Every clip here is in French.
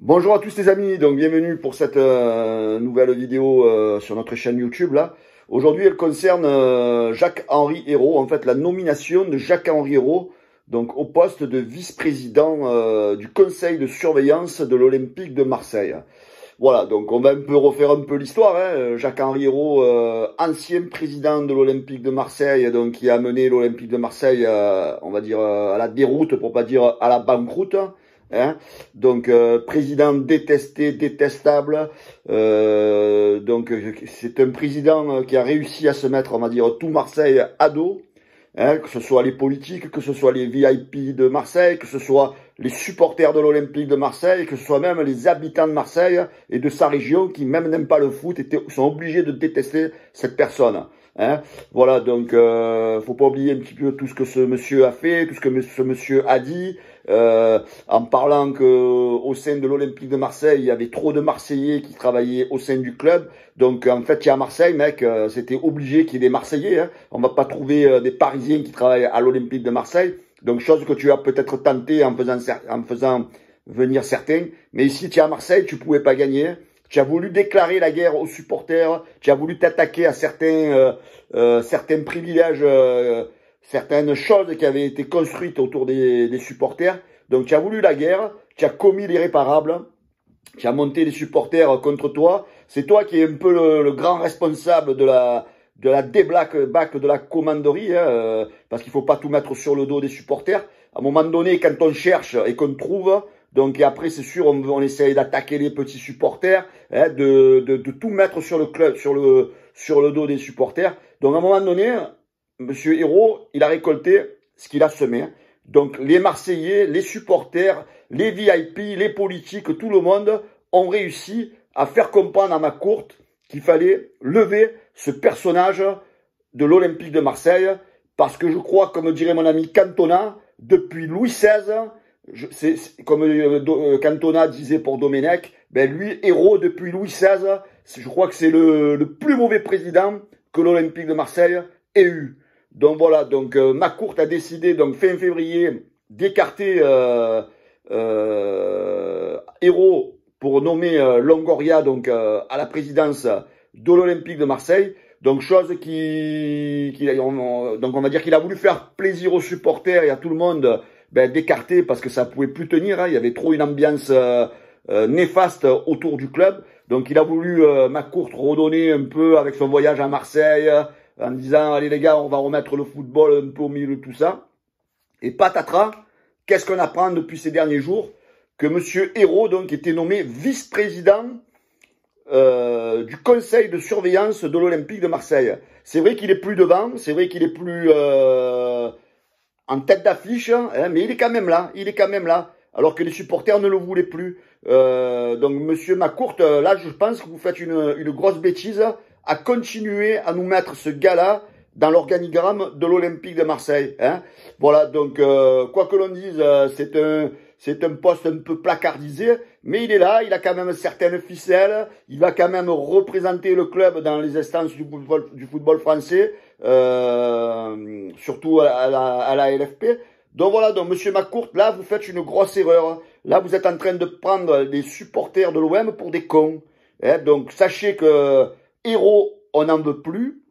Bonjour à tous les amis, donc bienvenue pour cette nouvelle vidéo sur notre chaîne YouTube là. Aujourd'hui elle concerne Jacques-Henri Ayrault, en fait la nomination de Jacques-Henri Ayrault donc au poste de vice-président du conseil de surveillance de l'Olympique de Marseille. Voilà, donc on va refaire un peu l'histoire. Jacques-Henri Ayrault, ancien président de l'Olympique de Marseille, donc qui a mené l'Olympique de Marseille, on va dire à la déroute, pour pas dire à la banqueroute. Hein, donc président détesté, détestable. Donc c'est un président qui a réussi à se mettre, on va dire, tout Marseille à dos. Hein, que ce soit les politiques, que ce soit les VIP de Marseille, que ce soit les supporters de l'Olympique de Marseille, que ce soit même les habitants de Marseille et de sa région qui même n'aiment pas le foot sont obligés de détester cette personne. Hein, voilà, donc faut pas oublier un petit peu tout ce que ce monsieur a fait, tout ce que ce monsieur a dit, en parlant que au sein de l'Olympique de Marseille, il y avait trop de Marseillais qui travaillaient au sein du club. Donc en fait, il y a à Marseille, mec, c'était obligé qu'il y ait des Marseillais. Hein. On va pas trouver des Parisiens qui travaillent à l'Olympique de Marseille. Donc chose que tu as peut-être tenté en faisant venir certains. Mais ici, tu es à Marseille, tu pouvais pas gagner. Tu as voulu déclarer la guerre aux supporters, tu as voulu t'attaquer à certains privilèges, certaines choses qui avaient été construites autour des supporters. Donc tu as voulu la guerre, tu as commis l'irréparable, tu as monté les supporters contre toi. C'est toi qui es un peu le grand responsable de la débâcle de la commanderie, hein, parce qu'il faut pas tout mettre sur le dos des supporters. À un moment donné, quand on cherche et qu'on trouve, donc et après c'est sûr on essaye d'attaquer les petits supporters, hein, de tout mettre sur le club, sur le dos des supporters. Donc à un moment donné, monsieur Ayrault, il a récolté ce qu'il a semé. Donc les Marseillais, les supporters, les VIP, les politiques, tout le monde ont réussi à faire comprendre à McCourt qu'il fallait lever ce personnage de l'Olympique de Marseille, parce que je crois, comme dirait mon ami Cantona, depuis Louis XVI, comme Cantona disait pour Domenech, ben lui, Ayrault, depuis Louis XVI, je crois que c'est le plus mauvais président que l'Olympique de Marseille ait eu. Donc voilà, donc McCourt a décidé, donc fin février, d'écarter Ayrault pour nommer Longoria donc à la présidence de l'Olympique de Marseille. Donc chose donc on va dire qu'il a voulu faire plaisir aux supporters et à tout le monde, d'écarter parce que ça pouvait plus tenir. Hein. Il y avait trop une ambiance néfaste autour du club. Donc il a voulu McCourt redonner un peu avec son voyage à Marseille, en disant allez les gars, on va remettre le football un peu au milieu de tout ça. Et patatras, qu'est-ce qu'on apprend depuis ces derniers jours? Que monsieur Ayrault donc était nommé vice-président du conseil de surveillance de l'Olympique de Marseille. C'est vrai qu'il est plus devant, c'est vrai qu'il est plus en tête d'affiche, hein, mais il est quand même là, alors que les supporters ne le voulaient plus. Donc monsieur McCourt, là je pense que vous faites une grosse bêtise à continuer à nous mettre ce gars-là dans l'organigramme de l'Olympique de Marseille. Hein. Voilà, donc quoi que l'on dise, c'est un poste un peu placardisé, mais il est là, il a quand même certaines ficelles, il va quand même représenter le club dans les instances du football français, surtout à la LFP. Donc voilà, donc monsieur McCourt, là vous faites une grosse erreur. Là vous êtes en train de prendre les supporters de l'OM pour des cons. Hein. Donc sachez que Ayrault, on n'en veut plus,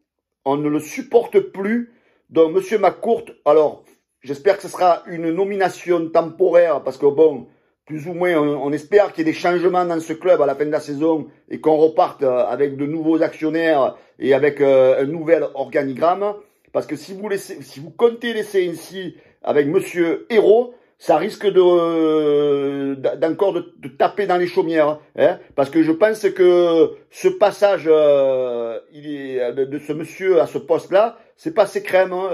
on ne le supporte plus. Donc monsieur McCourt, alors j'espère que ce sera une nomination temporaire, parce que bon, plus ou moins, on espère qu'il y ait des changements dans ce club à la fin de la saison et qu'on reparte avec de nouveaux actionnaires et avec un nouvel organigramme. Parce que si vous comptez laisser ainsi avec monsieur Ayrault, ça risque d'encore de taper dans les chaumières. Hein, parce que je pense que ce passage de ce monsieur à ce poste-là, c'est pas ses crèmes. Hein.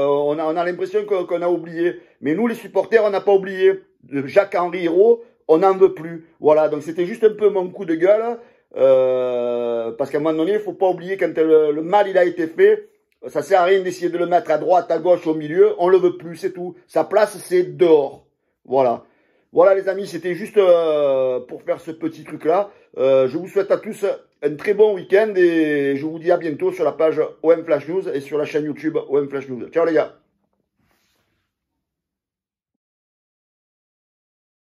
On a l'impression qu'on a oublié. Mais nous, les supporters, on n'a pas oublié. Jacques-Henri Ayrault, on n'en veut plus. Voilà, donc c'était juste un peu mon coup de gueule. Parce qu'à un moment donné, il faut pas oublier quand le mal il a été fait. Ça sert à rien d'essayer de le mettre à droite, à gauche, au milieu. On le veut plus, c'est tout. Sa place, c'est dehors. Voilà. Voilà les amis, c'était juste pour faire ce petit truc-là. Je vous souhaite à tous un très bon week-end et je vous dis à bientôt sur la page OM Flash News et sur la chaîne YouTube OM Flash News. Ciao les gars.